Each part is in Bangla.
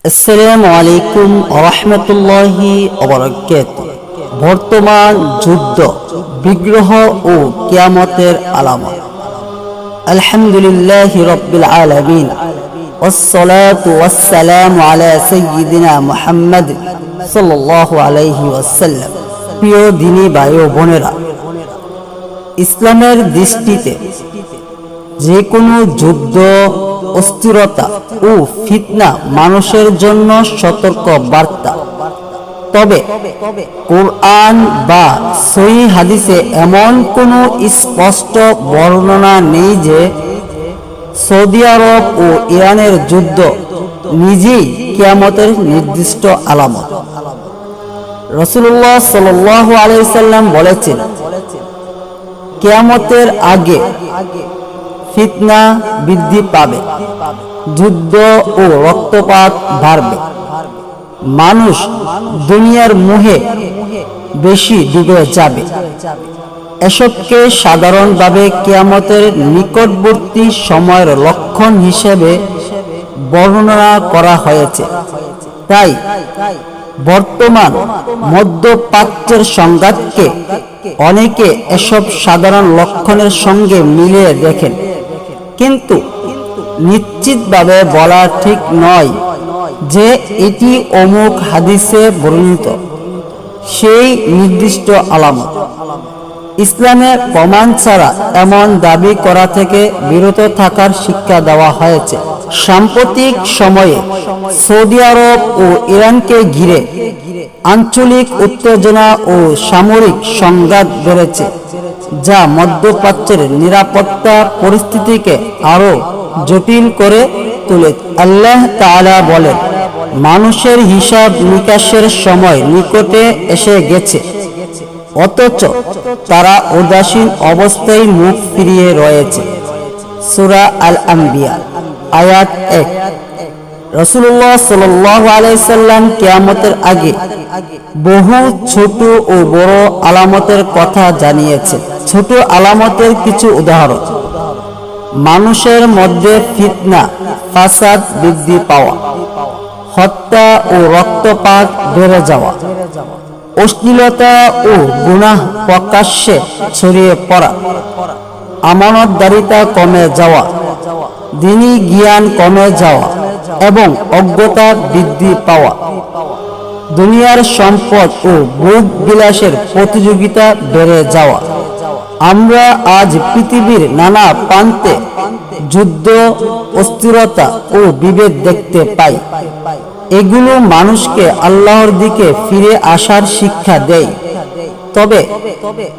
আসসালামু আলাইকুম ওয়া রাহমাতুল্লাহি ওয়া বারাকাতুহু। বর্তমান যুদ্ধ, বিগ্রহ ও কিয়ামতের আলামত। আলহামদুলিল্লাহি রাব্বিল আলামিন, ওয়াসসালাতু ওয়াসসালামু আলা সাইয়্যিদিনা মুহাম্মদ সাল্লাল্লাহু আলাইহি ওয়াসাল্লাম। প্রিয় দ্বীনী ভাই ও বোনেরা, ইসলামের দৃষ্টিতে যে কোনো যুদ্ধ, অস্থিরতা ও ফিতনা মানুষের জন্য সতর্ক বার্তা। তবে কোরআন বা সহিহ হাদিসে এমন কোনো স্পষ্ট বর্ণনা নেই যে সৌদি আরব ও ইরানের যুদ্ধ নিজেই কিয়ামতের নির্দিষ্ট আলামত। রাসূলুল্লাহ সাল্লাল্লাহু আলাইহি সাল্লাম বলেছেন, কিয়ামতের আগে ফিতনা বৃদ্ধি পাবে, যুদ্ধ ও রক্তপাত বাড়বে, মানুষ দুনিয়ার মোহে বেশি ডুবে যাবে। এসবকে সাধারণভাবে কিয়ামতের নিকটবর্তী সময়ের লক্ষণ হিসেবে বর্ণনা করা হয়েছে। তাই বর্তমান মধ্যপ্রাচ্যের সংঘাতকে অনেকে এসব সাধারণ লক্ষণের সঙ্গে মিলিয়ে দেখেন, কিন্তু নিশ্চিতভাবে বলা ঠিক নয় যে এটি অমুক হাদিসে বর্ণিত সেই নির্দিষ্ট আলামত। ইসলামে প্রমাণ ছাড়া এমন দাবি করা থেকে বিরত থাকার শিক্ষা দেওয়া হয়েছে। সাম্প্রতিক সময়ে সৌদি আরব ও ইরানকে ঘিরে আঞ্চলিক উত্তেজনা ও সামরিক সংঘাত বেড়েছে, যা মধ্যপ্রাচ্যের নিরাপত্তা পরিস্থিতিকে আরো জটিল করে তোলে। আল্লাহ তাআলা বলেন, মানুষের হিসাব নিকাশের সময় নিকটে এসে গেছে, অথচ তারা উদাসীন অবস্থায় মুখ ফিরিয়ে রয়েছে। সূরা আল-আম্বিয়া আয়াত 1। রাসূলুল্লাহ সাল্লাল্লাহু আলাইহি সাল্লাম কিয়ামতের আগে বহু ছোট ও বড় আলামতের কথা জানিয়েছেন। ছোট আলামতের কিছু উদাহরণ: মানুষের মধ্যে ফিতনা, ফাসাদ বৃদ্ধি পাওয়া, হত্যা ও রক্তপাত বেড়ে যাওয়া, অশ্লীলতা ও গুনাহ প্রকাশ্যে ছড়িয়ে পড়া, আমানতদারিতা কমে যাওয়া, দ্বীনি জ্ঞান কমে যাওয়া এবং অজ্ঞতা বৃদ্ধি পাওয়া, দুনিয়ার সম্পদ ও ভোগ বিলাসের প্রতিযোগিতা বেড়ে যাওয়া। আমরা আজ পৃথিবীর নানা প্রান্তে যুদ্ধ, অস্থিরতা ও বিভেদ দেখতে পাই। এগুলো মানুষকে আল্লাহর দিকে ফিরে আসার শিক্ষা দেয়। তবে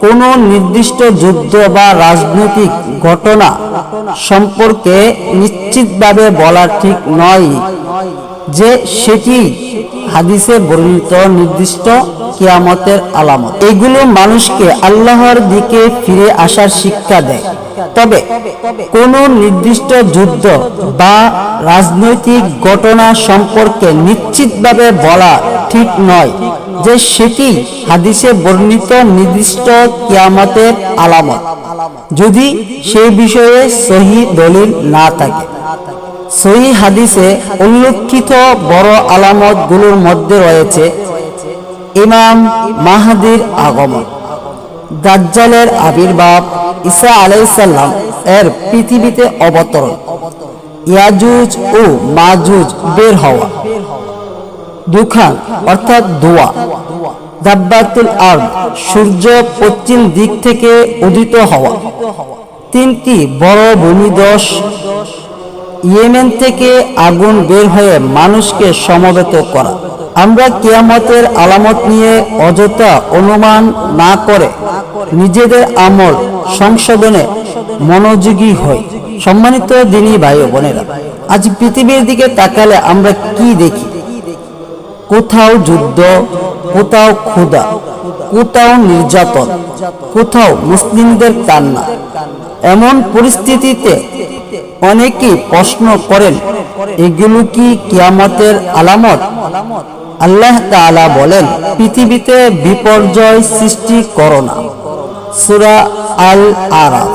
কোন নির্দিষ্ট যুদ্ধ বা রাজনৈতিক ঘটনা সম্পর্কে নিশ্চিতভাবে বলা ঠিক নয় যে সেটি হাদিসে বর্ণিত নির্দিষ্ট কিয়ামতের আলামত। এগুলো মানুষকে আল্লাহর দিকে ফিরে আসার শিক্ষা দেয়। তবে কোন নির্দিষ্ট যুদ্ধ বা রাজনৈতিক ঘটনা সম্পর্কে নিশ্চিতভাবে বলা ঠিক নয় যে সেটি হাদিসে বর্ণিত নির্দিষ্ট কিয়ামতের আলামত, যদি সেই বিষয়ে সহিহ দলিল না থাকে। সহিহ হাদিসে উল্লেখিত বড় আলামত গুলোর মধ্যে রয়েছে ইমাম মাহদীর আগমন, দাজ্জালের আবির্ভাব, ঈসা আলাইহিস সালাম এর পৃথিবীতে অবতরণ, ইয়াজুজ ও মাজুজ বের হওয়া, দুখান অর্থাৎ ধোঁয়া, দাব্বাতুল আরদ সূর্য পশ্চিম দিক থেকে উদিত হওয়া, তিনটি বড় ভূমিধস, ইয়েমেন থেকে আগুন বের হয়ে মানুষকে সমবেত করা। আমরা কিয়ামতের আলামত নিয়ে অযথা অনুমান না করে নিজেদের আমল সংশোধনে মনোযোগী হই। সম্মানিত দ্বীনী ভাই ও বোনেরা, আজ পৃথিবীর দিকে তাকালে আমরা কি দেখি? কোথাও যুদ্ধ, কোথাও ক্ষুধা, কোথাও নির্যাতন, কোথাও মুসলিমদের কান্না। এমন পরিস্থিতিতে অনেকেই প্রশ্ন করেন, এগুলো কি কিয়ামতের আলামত? আল্লাহ তাআলা বলেন, পৃথিবীতে বিপর্যয় সৃষ্টি করো না। সূরা আল-আরাফ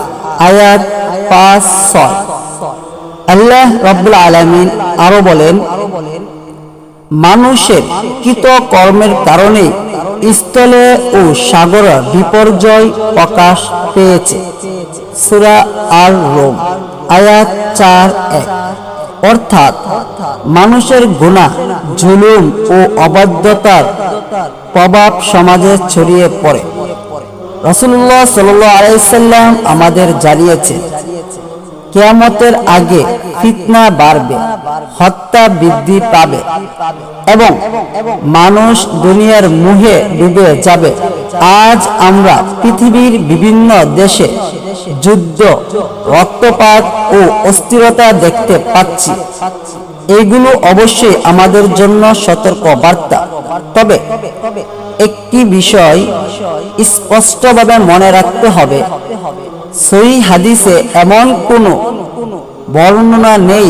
আয়াত 5-6। আল্লাহ রাব্বুল আলামিন আরো বলেন, মানুষের কৃত কর্মের কারণে স্থলে ও সাগরে বিপর্যয় প্রকাশ পেয়েছে। সূরা আর-রুম আয়াত 4-1। অর্থাৎ মানুষের গুনাহ, জুলুম ও অবাধ্যতার প্রভাব সমাজে ছড়িয়ে পড়ে। রাসূলুল্লাহ সাল্লাল্লাহু আলাইহি সাল্লাম আমাদের জানিয়েছেন, কিয়ামতের আগে ফিতনা বাড়বে, হত্যা বৃদ্ধি পাবে এবং মানুষ দুনিয়ার মোহে ডুবে যাবে। আজ আমরা পৃথিবীর বিভিন্ন দেশে যুদ্ধ, রক্তপাত ও অস্থিরতা দেখতে পাচ্ছি। এগুলো অবশ্যই আমাদের জন্য সতর্ক বার্তা। তবে একটি বিষয় স্পষ্টভাবে মনে রাখতে হবে, সহিহ হাদিসে এমন কোনো বর্ণনা নেই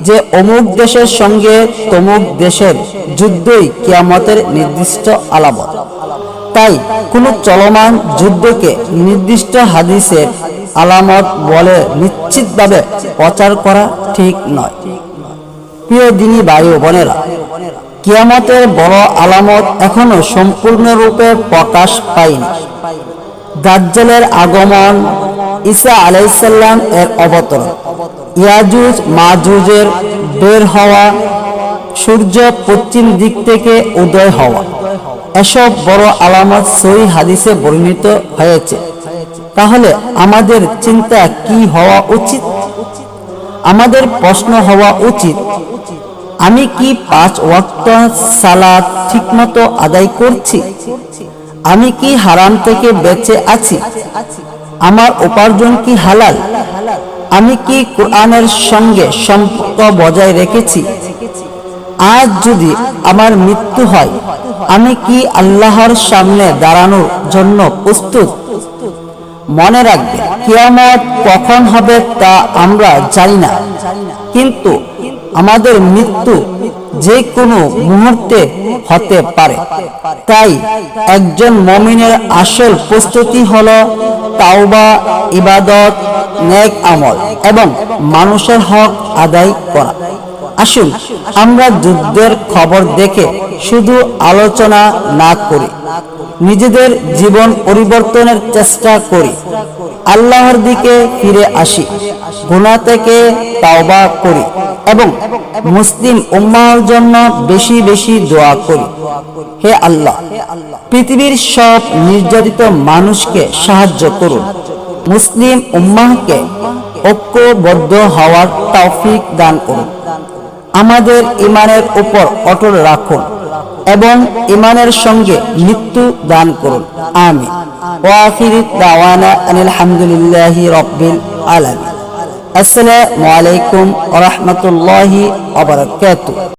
যে অমুক দেশের সঙ্গে তমুক দেশের যুদ্ধই কিয়ামতের নির্দিষ্ট আলামত। তাই কোনো চলমান যুদ্ধকে নির্দিষ্ট হাদিসের আলামত বলে নিশ্চিতভাবে প্রচার করা ঠিক নয়। প্রিয় দ্বীনী ভাই ও বোনেরা, কিয়ামতের বড় আলামত এখনো সম্পূর্ণরূপে প্রকাশ পায়নি। দাজ্জালের আগমন, ঈসা আলাইহিস সালাম এর অবতরণ, ইয়াজুজ মাজুজের বের হওয়া, সূর্য পশ্চিম দিক থেকে উদয় হওয়া, এসব বড় আলামত সহিহ হাদিসে বর্ণিত হয়েছে। তাহলে আমাদের চিন্তা কি হওয়া উচিত? আমাদের প্রশ্ন হওয়া উচিত, আমি কি 5 ওয়াক্ত সালাত ঠিকমতো আদায় করছি? আমি কি হারাম থেকে বেঁচে আছি? আমার উপার্জন কি হালাল? আমি কি কোরআনের সঙ্গে সম্পর্ক বজায় রেখেছি? আজ যদি আমার মৃত্যু হয়, আমি কি আল্লাহর সামনে দাঁড়ানোর জন্য প্রস্তুত? মনে রাখবে, কিয়ামত কখন হবে তা আমরা জানি না, কিন্তু আমাদের মৃত্যু যে কোনো মুহূর্তে হতে পারে। তাই একজন মুমিনের আসল প্রস্তুতি হলো তাওবা, ইবাদত, নেক আমল এবং মানুষের হক আদায় করা। আসুন আমরা যুদ্ধের খবর দেখে শুধু আলোচনা না করি, নিজেদের জীবন পরিবর্তনের চেষ্টা করি, আল্লাহর দিকে ফিরে আসি, গুনাহ থেকে তাওবা করি এবং মুসলিম উম্মাহর জন্য বেশি বেশি দোয়া করি। হে আল্লাহ, পৃথিবীর সব নির্যাতিত মানুষকে সাহায্য করুন। মুসলিম উম্মাহকে ঐক্যবদ্ধ হওয়ার তৌফিক দান করুন। আমাদের ঈমানের উপর অটল রাখুন এবং ঈমানের সঙ্গে মৃত্যু দান করুন। আমিন। ওয়া আখিরু দাওয়ানা আনিল হামদুলিল্লাহি রাব্বিল আলামিন। আসসালামু আলাইকুম ওয়া রাহমাতুল্লাহি ওয়া বারাকাতুহু।